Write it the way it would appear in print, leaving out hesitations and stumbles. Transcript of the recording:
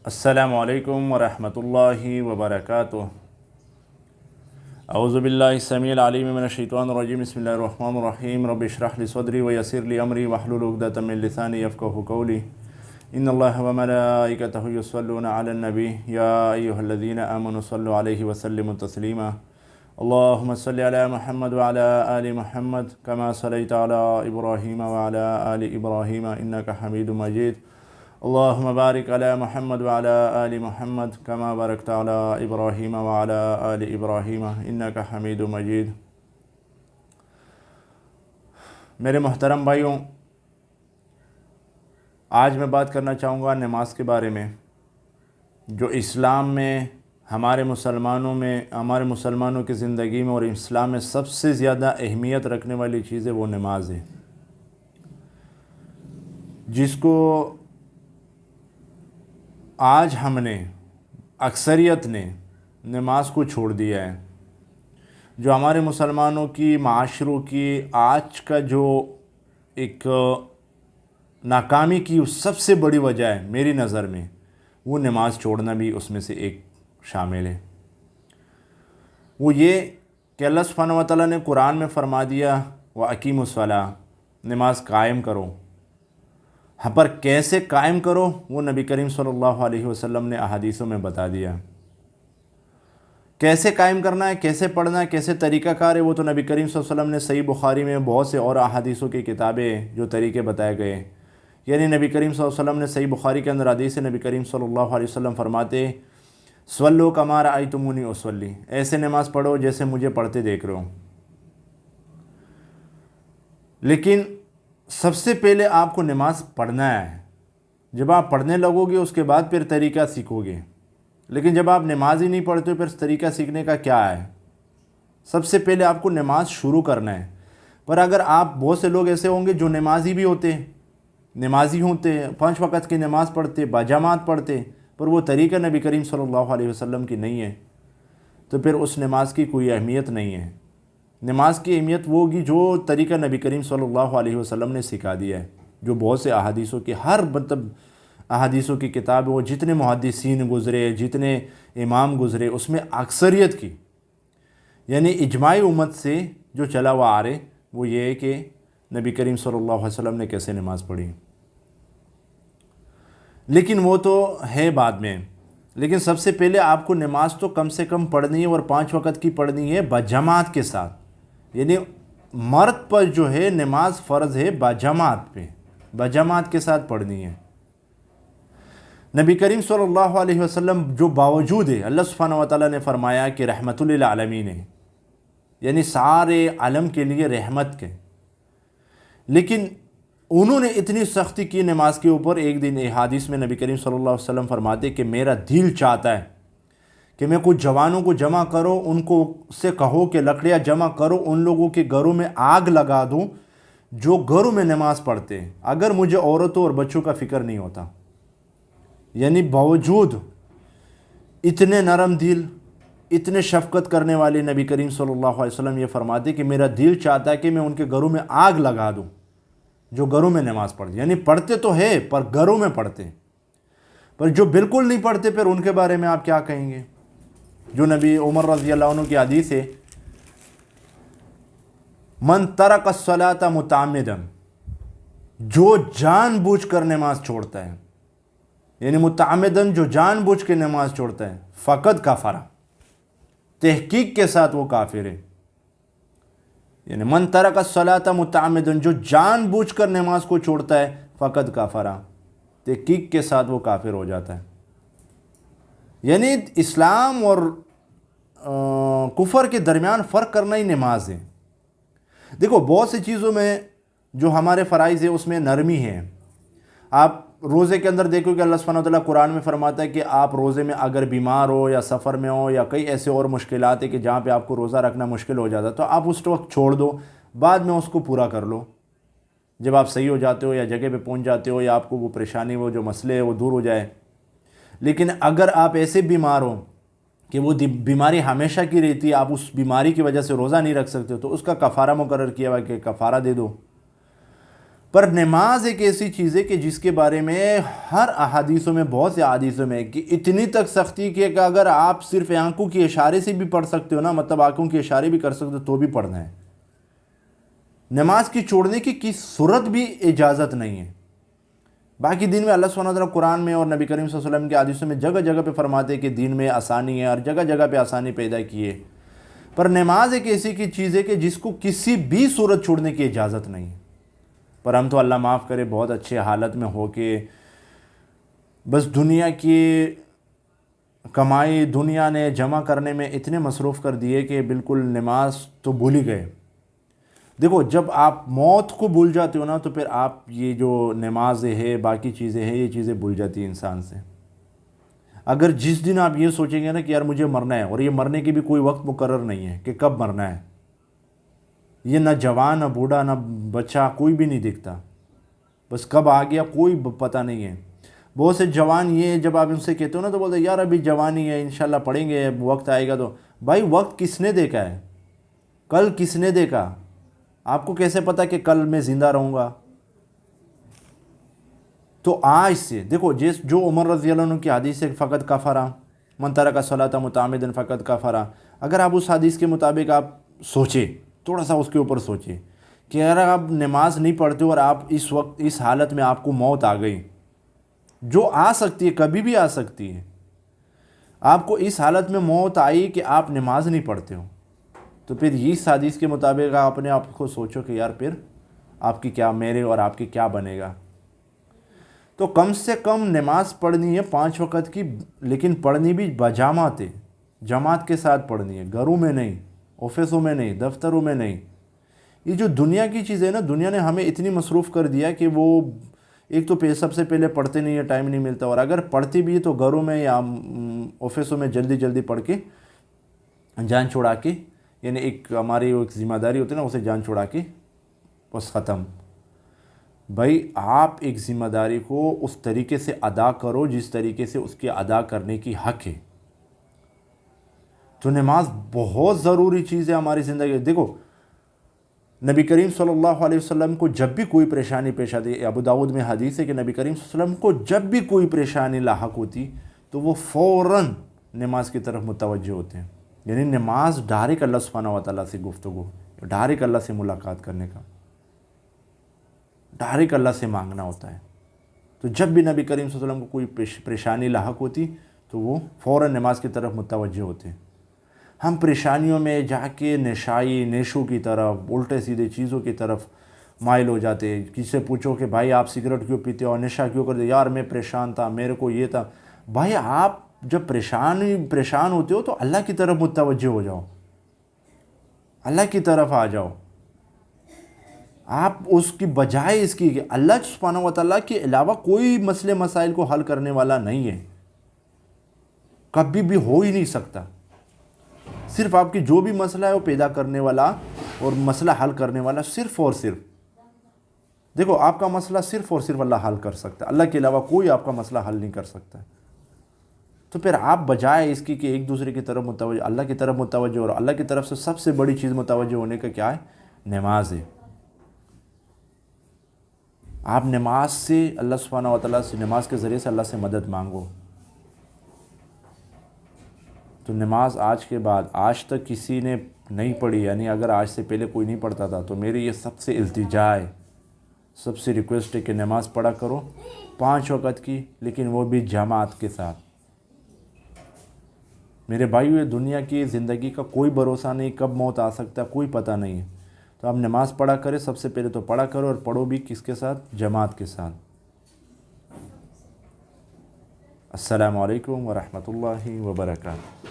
السلام علیکم ورحمۃ اللہ وبرکاتہ۔ اعوذ باللہ السمیع العلیم من الشیطان الرجیم، بسم اللہ الرحمن الرحیم۔ رب اشرح لی صدری ویسر لی امری واحلل عقدۃ من لسانی یفقہوا قولی۔ ان اللہ وملائکتہ یصلون علی النبی یا ایھا الذین آمنوا صلوا علیہ وسلموا تسلیما۔ اللہم صل علی محمد وعلی آل محمد کما صلیت علی ابراہیم وعلی آل ابراہیم انک حمید مجید۔ اللہم بارک علی محمد وعلی آل محمد کما بارکت علی ابراہیم وعلی آل ابراہیم انک حمید مجید۔ میرے محترم بھائیوں، آج میں بات کرنا چاہوں گا نماز کے بارے میں۔ جو اسلام میں ہمارے مسلمانوں کی زندگی میں اور اسلام میں سب سے زیادہ اہمیت رکھنے والی چیز ہے، وہ نماز ہے، جس کو آج ہم نے اکثریت نے نماز کو چھوڑ دیا ہے۔ جو ہمارے مسلمانوں کی معاشروں کی آج کا جو ایک ناکامی کی سب سے بڑی وجہ ہے میری نظر میں، وہ نماز چھوڑنا بھی اس میں سے ایک شامل ہے۔ وہ یہ کہ اللہ سبحانہ و تعالیٰ نے قرآن میں فرما دیا وَأَقِیمُوا الصَّلَاةَ، نماز قائم کرو۔ ہاں، پر کیسے قائم کرو وہ نبی کریم صلی اللہ علیہ وسلم نے احادیثوں میں بتا دیا۔ کیسے قائم کرنا ہے، کیسے پڑھنا ہے، کیسے طریقہ کار ہے، وہ تو نبی کریم صلی اللہ علیہ وسلم نے صحیح بخاری میں بہت سے اور احادیثوں کی کتابیں جو طریقے بتائے گئے، یعنی نبی کریم صلی اللہ علیہ وسلم نے صحیح بخاری کے اندر حدیث ہے، نبی کریم صلی اللہ علیہ وسلم فرماتے صلوا کما رأیتمونی اصلی، ایسے نماز پڑھو جیسے مجھے پڑھتے دیکھ رہے ہو۔ لیکن سب سے پہلے آپ کو نماز پڑھنا ہے۔ جب آپ پڑھنے لگو گے اس کے بعد پھر طریقہ سیکھو گے، لیکن جب آپ نماز ہی نہیں پڑھتے پھر طریقہ سیکھنے کا کیا ہے؟ سب سے پہلے آپ کو نماز شروع کرنا ہے۔ پر اگر آپ بہت سے لوگ ایسے ہوں گے جو نمازی بھی ہوتے ہیں، نمازی ہوتے، 5 وقت کی نماز پڑھتے، باجماعت پڑھتے، پر وہ طریقہ نبی کریم صلی اللہ علیہ وسلم کی نہیں ہے، تو پھر اس نماز کی کوئی اہمیت نہیں ہے۔ نماز کی اہمیت وہ ہوگی جو طریقہ نبی کریم صلی اللہ علیہ وسلم نے سکھا دیا ہے، جو بہت سے احادیثوں کی احادیثوں کی کتاب، وہ جتنے محدثین گزرے، جتنے امام گزرے، اس میں اکثریت کی یعنی اجماعی امت سے جو چلا ہوا آ رہے، وہ یہ ہے کہ نبی کریم صلی اللہ علیہ وسلم نے کیسے نماز پڑھی۔ لیکن وہ تو ہے بعد میں، لیکن سب سے پہلے آپ کو نماز تو کم سے کم پڑھنی ہے، اور 5 وقت کی پڑھنی ہے بجماعت کے ساتھ، یعنی مرد پر جو ہے نماز فرض ہے بجماعت پہ، بجماعت کے ساتھ پڑھنی ہے۔ نبی کریم صلی اللہ علیہ وسلم جو باوجود ہے، اللہ سبحانہ و تعالیٰ نے فرمایا کہ رحمت للعالمین ہے، یعنی سارے عالم کے لیے رحمت کے، لیکن انہوں نے اتنی سختی کی نماز کے اوپر۔ ایک دن حدیث میں نبی کریم صلی اللہ علیہ وسلم فرماتے کہ میرا دل چاہتا ہے کہ میں کچھ جوانوں کو جمع کرو، ان کو سے کہو کہ لکڑیاں جمع کرو، ان لوگوں کے گھروں میں آگ لگا دوں جو گھروں میں نماز پڑھتے ہیں، اگر مجھے عورتوں اور بچوں کا فکر نہیں ہوتا۔ یعنی باوجود اتنے نرم دل، اتنے شفقت کرنے والے نبی کریم صلی اللہ علیہ وسلم یہ فرماتے کہ میرا دل چاہتا ہے کہ میں ان کے گھروں میں آگ لگا دوں جو گھروں میں نماز پڑھتے، یعنی پڑھتے تو ہے پر گھروں میں پڑھتے، پر جو بالکل نہیں پڑھتے پھر ان کے بارے میں آپ کیا کہیں گے؟ جو نبی عمر رضی اللہ عنہ کی حدیث ہے، من ترک الصلاۃ متعمدا، جو جان بوجھ کر نماز چھوڑتا ہے، یعنی متعمدن جو جان بوجھ کے نماز چھوڑتا ہے، فقد کفر، تحقیق کے ساتھ وہ کافر ہے۔ یعنی من ترک الصلاۃ متعمدا، جو جان بوجھ کر نماز کو چھوڑتا ہے، فقد کفر، تحقیق کے ساتھ وہ کافر ہو جاتا ہے۔ یعنی اسلام اور کفر کے درمیان فرق کرنا ہی نماز ہے۔ دیکھو، بہت سی چیزوں میں جو ہمارے فرائض ہے اس میں نرمی ہے۔ آپ روزے کے اندر دیکھو کہ اللہ سبحانہ وتعالیٰ قرآن میں فرماتا ہے کہ آپ روزے میں اگر بیمار ہو یا سفر میں ہو یا کئی ایسے اور مشکلات ہیں کہ جہاں پہ آپ کو روزہ رکھنا مشکل ہو جاتا ہے، تو آپ اس وقت چھوڑ دو، بعد میں اس کو پورا کر لو۔ جب آپ صحیح ہو جاتے ہو یا جگہ پہ پہنچ جاتے ہو یا آپ کو وہ پریشانی، وہ جو مسئلے ہے وہ دور ہو جائے۔ لیکن اگر آپ ایسے بیمار ہو کہ وہ بیماری ہمیشہ کی رہتی ہے، آپ اس بیماری کی وجہ سے روزہ نہیں رکھ سکتے، تو اس کا کفارہ مقرر کیا ہوا ہے کہ کفارہ دے دو۔ پر نماز ایک ایسی چیز ہے کہ جس کے بارے میں ہر احادیثوں میں، بہت سے احادیثوں میں، کہ اتنی تک سختی کہ اگر آپ صرف آنکھوں کے اشارے سے بھی پڑھ سکتے ہو نا، مطلب آنکھوں کے اشارے بھی کر سکتے ہو تو بھی پڑھنا ہے. نماز کی چھوڑنے کی کس صورت بھی اجازت نہیں ہے. باقی دین میں اللہ سبحانہ وتعالیٰ قرآن میں اور نبی کریم صلی اللہ علیہ وسلم کے حدیثوں میں جگہ جگہ پہ فرماتے ہیں کہ دین میں آسانی ہے اور جگہ جگہ پہ آسانی پیدا کی ہے. پر نماز ایک ایسی کی چیز ہے کہ جس کو کسی بھی صورت چھوڑنے کی اجازت نہیں ہے. پر ہم تو اللہ معاف کرے بہت اچھے حالت میں ہو کے بس دنیا کی کمائی دنیا نے جمع کرنے میں اتنے مصروف کر دیے کہ بالکل نماز تو بھول ہی گئے. دیکھو جب آپ موت کو بھول جاتے ہو نا تو پھر آپ یہ جو نماز ہے باقی چیزیں ہیں یہ چیزیں بھول جاتی ہیں انسان سے. اگر جس دن آپ یہ سوچیں گے نا کہ یار مجھے مرنا ہے، اور یہ مرنے کی بھی کوئی وقت مقرر نہیں ہے کہ کب مرنا ہے، یہ نہ جوان نہ بوڑھا نہ بچہ کوئی بھی نہیں دکھتا، بس کب آ گیا کوئی پتہ نہیں ہے. بہت سے جوان یہ جب آپ ان سے کہتے ہو نا تو بولتے ہیں یار ابھی جوانی ہے انشاءاللہ پڑھیں گے وقت آئے گا. تو بھائی وقت کس نے دیکھا ہے؟ کل کس نے دیکھا؟ آپ کو کیسے پتا کہ کل میں زندہ رہوں گا؟ تو آج سے دیکھو جو عمر رضی اللہ عنہ کی حدیث ہے فقط کفرا من ترک الصلاۃ متعمدا فقط کفرا، اگر آپ اس حدیث کے مطابق آپ سوچیں تھوڑا سا اس کے اوپر سوچیں کہ اگر آپ نماز نہیں پڑھتے اور آپ اس وقت اس حالت میں آپ کو موت آ گئی، جو آ سکتی ہے کبھی بھی آ سکتی ہے، آپ کو اس حالت میں موت آئی کہ آپ نماز نہیں پڑھتے ہو، تو پھر اس حدیث کے مطابق آپ اپنے آپ کو سوچو کہ یار پھر آپ کی کیا، میرے اور آپ کی کیا بنے گا. تو کم سے کم نماز پڑھنی ہے 5 وقت کی، لیکن پڑھنی بھی بجامات ہے، جماعت کے ساتھ پڑھنی ہے، گھروں میں نہیں، آفسوں میں نہیں، دفتروں میں نہیں. یہ جو دنیا کی چیز ہے نا، دنیا نے ہمیں اتنی مصروف کر دیا کہ وہ ایک تو سب سے پہلے پڑھتے نہیں ہے، ٹائم نہیں ملتا، اور اگر پڑھتی بھی ہے تو گھروں میں یا آفسوں میں جلدی جلدی پڑھ کے جان چھوڑا کے، یعنی ایک ہماری ایک ذمہ داری ہوتی ہے نا، اسے جان چھوڑا کے بس ختم. بھائی آپ ایک ذمہ داری کو اس طریقے سے ادا کرو جس طریقے سے اس کے ادا کرنے کی حق ہے. تو نماز بہت ضروری چیز ہے ہماری زندگی. دیکھو نبی کریم صلی اللہ علیہ وسلم کو جب بھی کوئی پریشانی پیش آتی، ابو داؤد میں حدیث ہے کہ نبی کریم صلی اللہ علیہ وسلم کو جب بھی کوئی پریشانی لاحق ہوتی تو وہ فوراً نماز کی طرف متوجہ ہوتے ہیں. یعنی نماز ڈائریکٹ اللہ سبحانہ و تعالیٰ سے گفتگو، ڈائریکٹ اللہ سے ملاقات کرنے کا، ڈائریکٹ اللہ سے مانگنا ہوتا ہے. تو جب بھی نبی کریم صلی اللہ علیہ وسلم کو کوئی پریشانی لاحق ہوتی تو وہ فوراً نماز کی طرف متوجہ ہوتے ہیں. ہم پریشانیوں میں جا کے نیشوں کی طرف، الٹے سیدھے چیزوں کی طرف مائل ہو جاتے ہیں. کسی سے پوچھو کہ بھائی آپ سگریٹ کیوں پیتے ہو، نشہ کیوں کرتے؟ یار میں پریشان تھا، میرے کو یہ تھا. بھائی آپ جب پریشان ہوتے ہو تو اللہ کی طرف متوجہ ہو جاؤ، اللہ کی طرف آ جاؤ. آپ اس کی بجائے اس کی کہ اللہ سبحانہ و تعالیٰ کے علاوہ کوئی مسئلے مسائل کو حل کرنے والا نہیں ہے، کبھی بھی ہو ہی نہیں سکتا. صرف آپ کی جو بھی مسئلہ ہے وہ پیدا کرنے والا اور مسئلہ حل کرنے والا صرف اور صرف، دیکھو آپ کا مسئلہ صرف اور صرف اللہ حل کر سکتا ہے، اللہ کے علاوہ کوئی آپ کا مسئلہ حل نہیں کر سکتا. تو پھر آپ بجائے اس کی کہ ایک دوسرے کی طرف متوجہ، اللہ کی طرف متوجہ، اور اللہ کی طرف سے سب سے بڑی چیز متوجہ ہونے کا کیا ہے؟ نماز ہے. آپ نماز سے اللہ سبحانہ و تعالیٰ سے، نماز کے ذریعے سے اللہ سے مدد مانگو. تو نماز آج کے بعد آج تک کسی نے نہیں پڑھی، یعنی اگر آج سے پہلے کوئی نہیں پڑھتا تھا تو میری یہ سب سے التجا ہے، سب سے ریکویسٹ ہے کہ نماز پڑھا کرو 5 وقت کی، لیکن وہ بھی جماعت کے ساتھ. میرے بھائیو، دنیا کی زندگی کا کوئی بھروسہ نہیں، کب موت آ سکتا ہے کوئی پتہ نہیں ہے. تو آپ نماز پڑھا کرے، سب سے پہلے تو پڑھا کرو، اور پڑھو بھی کس کے ساتھ؟ جماعت کے ساتھ. السلام علیکم ورحمۃ اللہ وبرکاتہ.